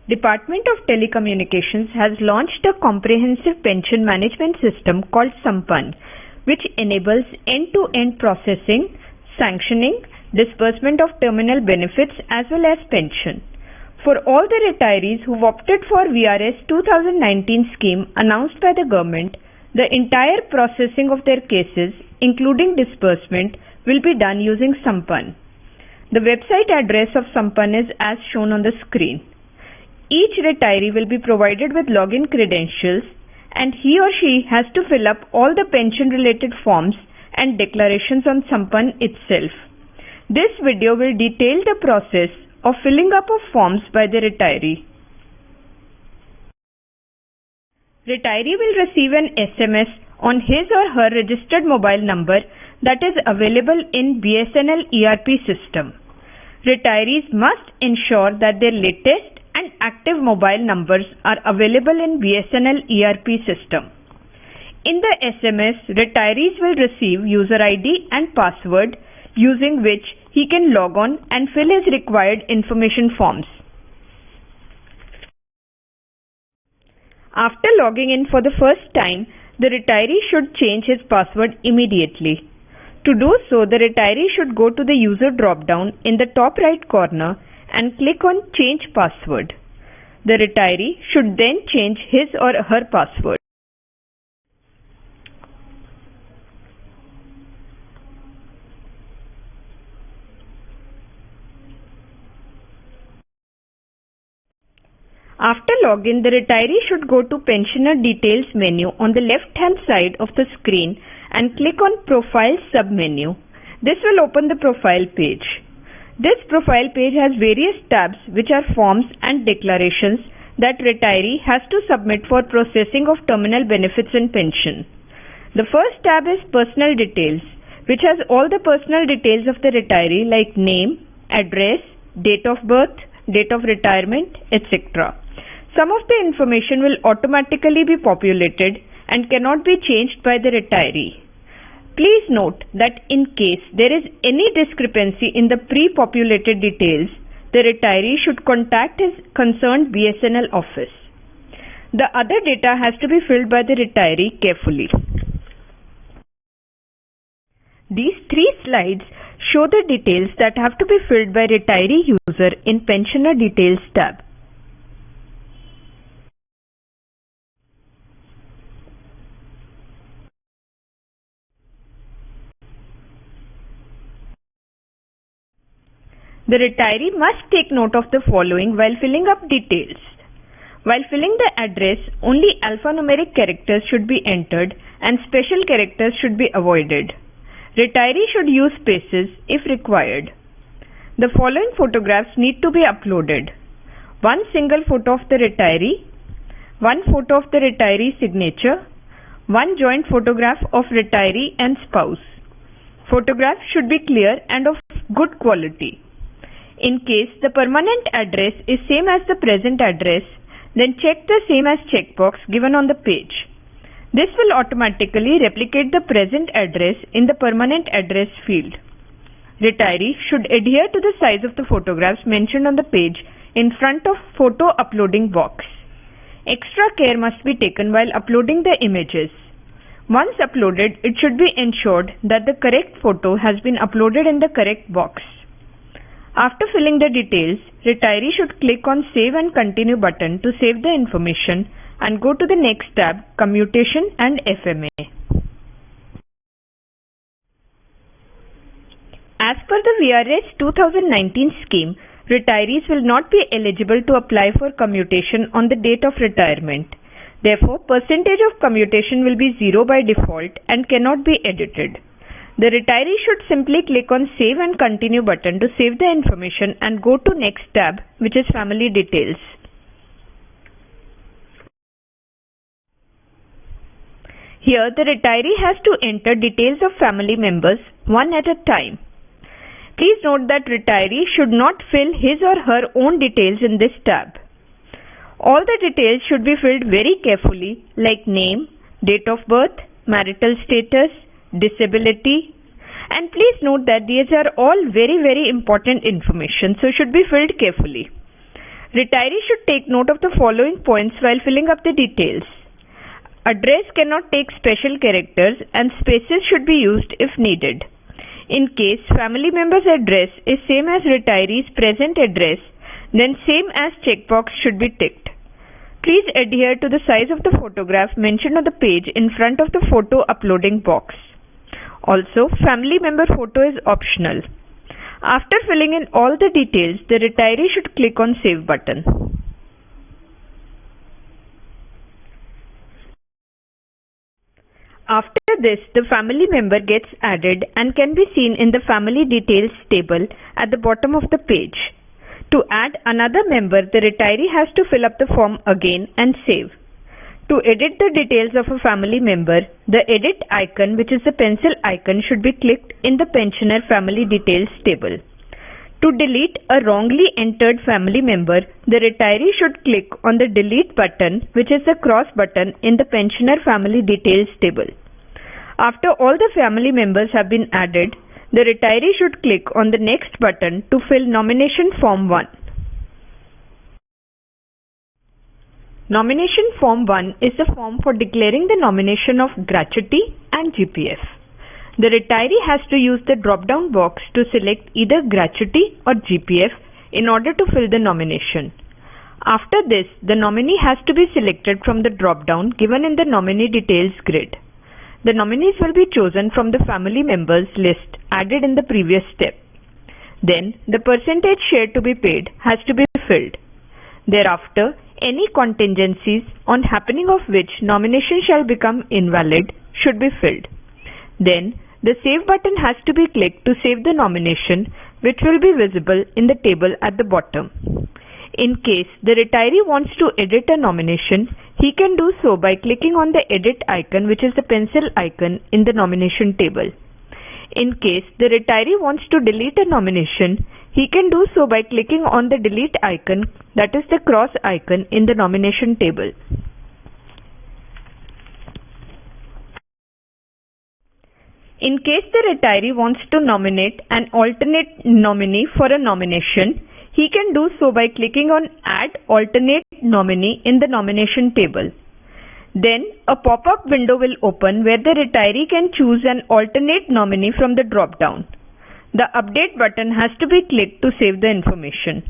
Department of Telecommunications has launched a comprehensive pension management system called Sampann, which enables end-to-end processing, sanctioning, disbursement of terminal benefits as well as pension. For all the retirees who've opted for VRS 2019 scheme announced by the government, the entire processing of their cases, including disbursement, will be done using Sampann. The website address of Sampann is as shown on the screen. Each retiree will be provided with login credentials and he or she has to fill up all the pension related forms and declarations on Sampann itself. This video will detail the process of filling up of forms by the retiree. Retiree will receive an SMS on his or her registered mobile number that is available in BSNL ERP system. Retirees must ensure that their latest and active mobile numbers are available in BSNL ERP system. In the SMS, retirees will receive user ID and password using which he can log on and fill his required information forms. After logging in for the first time, the retiree should change his password immediately. To do so, the retiree should go to the user drop-down in the top right corner and click on Change Password. The retiree should then change his or her password. After login, the retiree should go to Pensioner Details menu on the left-hand side of the screen and click on Profile sub-menu. This will open the profile page. This profile page has various tabs which are forms and declarations that retiree has to submit for processing of terminal benefits and pension. The first tab is Personal Details, which has all the personal details of the retiree like name, address, date of birth, date of retirement, etc. Some of the information will automatically be populated and cannot be changed by the retiree. Please note that in case there is any discrepancy in the pre-populated details, the retiree should contact his concerned BSNL office. The other data has to be filled by the retiree carefully. These 3 slides show the details that have to be filled by retiree user in Pensioner Details tab. The retiree must take note of the following while filling up details. While filling the address, only alphanumeric characters should be entered and special characters should be avoided. Retiree should use spaces if required. The following photographs need to be uploaded. One single photo of the retiree, one photo of the retiree signature, one joint photograph of retiree and spouse. Photographs should be clear and of good quality. In case the permanent address is same as the present address, then check the same as checkbox given on the page. This will automatically replicate the present address in the permanent address field. Retiree should adhere to the size of the photographs mentioned on the page in front of photo uploading box. Extra care must be taken while uploading the images. Once uploaded, it should be ensured that the correct photo has been uploaded in the correct box. After filling the details, retiree should click on Save and Continue button to save the information and go to the next tab, Commutation and FMA. As per the VRS 2019 scheme, retirees will not be eligible to apply for commutation on the date of retirement. Therefore, percentage of commutation will be 0 by default and cannot be edited. The retiree should simply click on Save and Continue button to save the information and go to next tab, which is Family Details. Here, the retiree has to enter details of family members one at a time. Please note that retiree should not fill his or her own details in this tab. All the details should be filled very carefully like name, date of birth, marital status, disability, and please note that these are all very important information, so should be filled carefully. Retiree should take note of the following points while filling up the details. Address cannot take special characters and spaces should be used if needed. In case family member's address is same as retiree's present address, then same as checkbox should be ticked. Please adhere to the size of the photograph mentioned on the page in front of the photo uploading box. Also, family member photo is optional. After filling in all the details, the retiree should click on Save button. After this, the family member gets added and can be seen in the Family Details table at the bottom of the page. To add another member, the retiree has to fill up the form again and save. To edit the details of a family member, the edit icon, which is the pencil icon, should be clicked in the Pensioner Family Details table. To delete a wrongly entered family member, the retiree should click on the Delete button, which is the cross button in the Pensioner Family Details table. After all the family members have been added, the retiree should click on the Next button to fill Nomination Form 1. Nomination Form 1 is the form for declaring the nomination of gratuity and GPF. The retiree has to use the drop-down box to select either gratuity or GPF in order to fill the nomination. After this, the nominee has to be selected from the drop-down given in the Nominee Details grid. The nominees will be chosen from the family members list added in the previous step. Then, the percentage share to be paid has to be filled. Thereafter, any contingencies on happening of which nomination shall become invalid should be filled. Then, the Save button has to be clicked to save the nomination, which will be visible in the table at the bottom. In case the retiree wants to edit a nomination, he can do so by clicking on the Edit icon, which is the pencil icon in the nomination table. In case the retiree wants to delete a nomination, he can do so by clicking on the Delete icon, that is the cross icon in the nomination table. In case the retiree wants to nominate an alternate nominee for a nomination, he can do so by clicking on Add Alternate Nominee in the nomination table. Then, a pop-up window will open where the retiree can choose an alternate nominee from the drop-down. The Update button has to be clicked to save the information.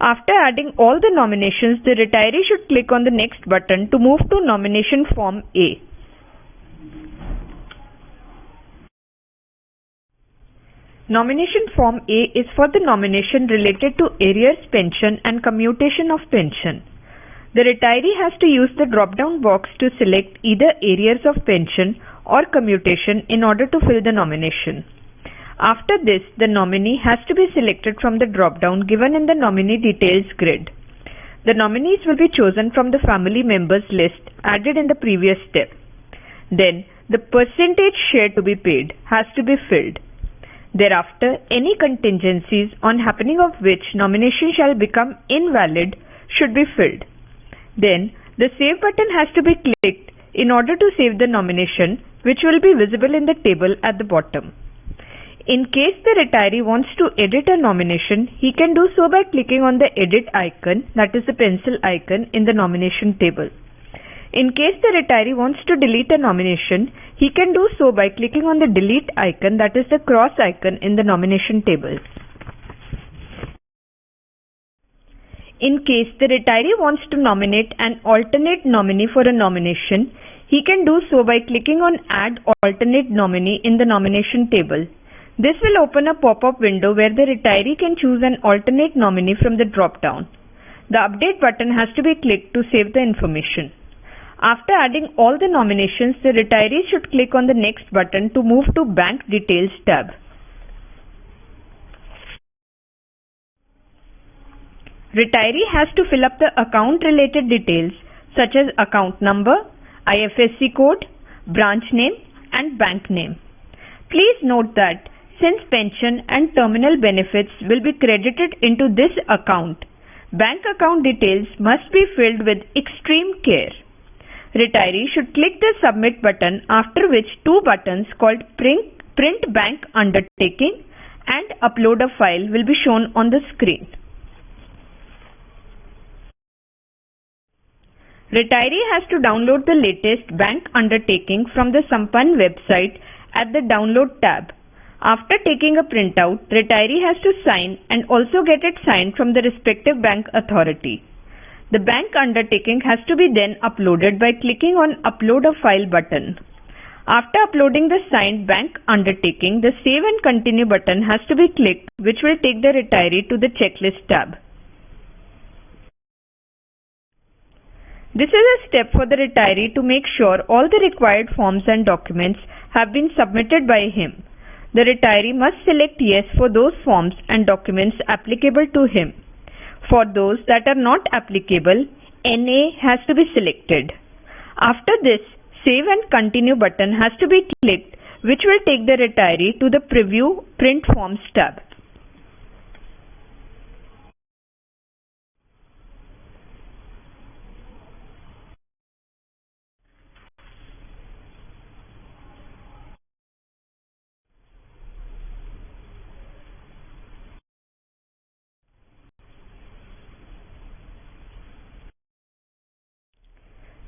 After adding all the nominations, the retiree should click on the Next button to move to Nomination Form A. Nomination Form A is for the nomination related to arrears pension and commutation of pension. The retiree has to use the drop-down box to select either arrears of pension or commutation in order to fill the nomination. After this, the nominee has to be selected from the drop-down given in the Nominee Details grid. The nominees will be chosen from the family members list added in the previous step. Then, the percentage share to be paid has to be filled. Thereafter, any contingencies on happening of which nomination shall become invalid should be filled. Then, the Save button has to be clicked in order to save the nomination, which will be visible in the table at the bottom. In case the retiree wants to edit a nomination, he can do so by clicking on the Edit icon, that is the pencil icon in the nomination table. In case the retiree wants to delete a nomination, he can do so by clicking on the Delete icon, that is the cross icon in the nomination table. In case the retiree wants to nominate an alternate nominee for a nomination, he can do so by clicking on Add Alternate Nominee in the nomination table. This will open a pop-up window where the retiree can choose an alternate nominee from the drop-down. The Update button has to be clicked to save the information. After adding all the nominations, the retiree should click on the Next button to move to Bank Details tab. Retiree has to fill up the account-related details such as account number, IFSC code, branch name, and bank name. Please note that since pension and terminal benefits will be credited into this account, bank account details must be filled with extreme care. Retiree should click the Submit button, after which two buttons called Print Bank Undertaking and Upload a File will be shown on the screen. Retiree has to download the latest bank undertaking from the Sampann website at the Download tab. After taking a printout, retiree has to sign and also get it signed from the respective bank authority. The bank undertaking has to be then uploaded by clicking on Upload a File button. After uploading the signed bank undertaking, the Save and Continue button has to be clicked, which will take the retiree to the Checklist tab. This is a step for the retiree to make sure all the required forms and documents have been submitted by him. The retiree must select Yes for those forms and documents applicable to him. For those that are not applicable, NA has to be selected. After this, Save and Continue button has to be clicked, which will take the retiree to the Preview Print Forms tab.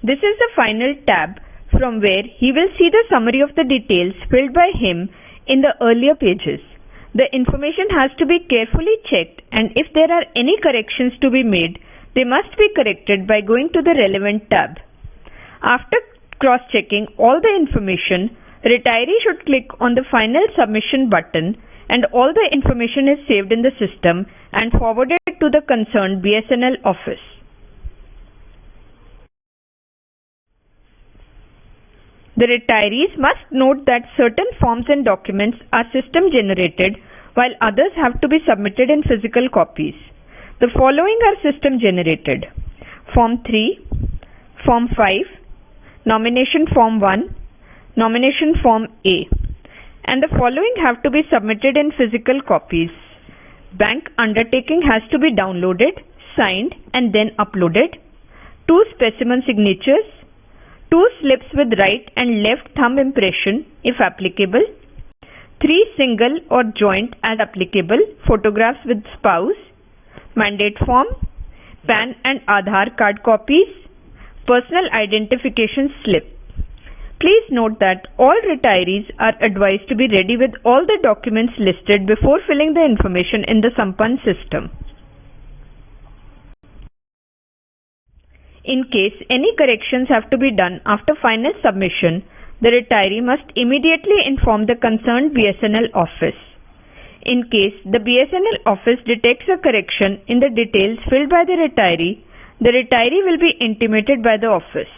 This is the final tab from where he will see the summary of the details filled by him in the earlier pages. The information has to be carefully checked, and if there are any corrections to be made, they must be corrected by going to the relevant tab. After cross-checking all the information, retiree should click on the Final Submission button, and all the information is saved in the system and forwarded to the concerned BSNL office. The retirees must note that certain forms and documents are system generated while others have to be submitted in physical copies. The following are system generated: Form 3, Form 5, Nomination Form 1, Nomination Form A, and the following have to be submitted in physical copies. Bank undertaking has to be downloaded, signed and then uploaded. 2 specimen signatures. 2 slips with right and left thumb impression if applicable. 3 single or joint as applicable photographs with spouse. Mandate form. PAN and Aadhaar card copies. Personal identification slip. Please note that all retirees are advised to be ready with all the documents listed before filling the information in the Sampann system. In case any corrections have to be done after final submission, the retiree must immediately inform the concerned BSNL office. In case the BSNL office detects a correction in the details filled by the retiree will be intimated by the office.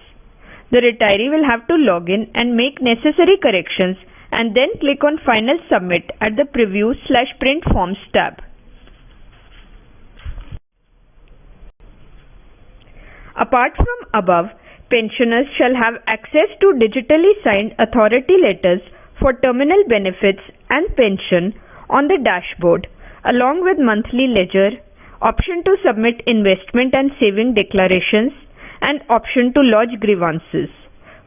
The retiree will have to log in and make necessary corrections and then click on Final Submit at the Preview/Print Forms tab. Apart from above, pensioners shall have access to digitally signed authority letters for terminal benefits and pension on the dashboard, along with monthly ledger, option to submit investment and saving declarations, and option to lodge grievances.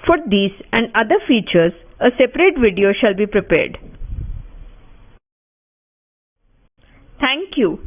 For these and other features, a separate video shall be prepared. Thank you.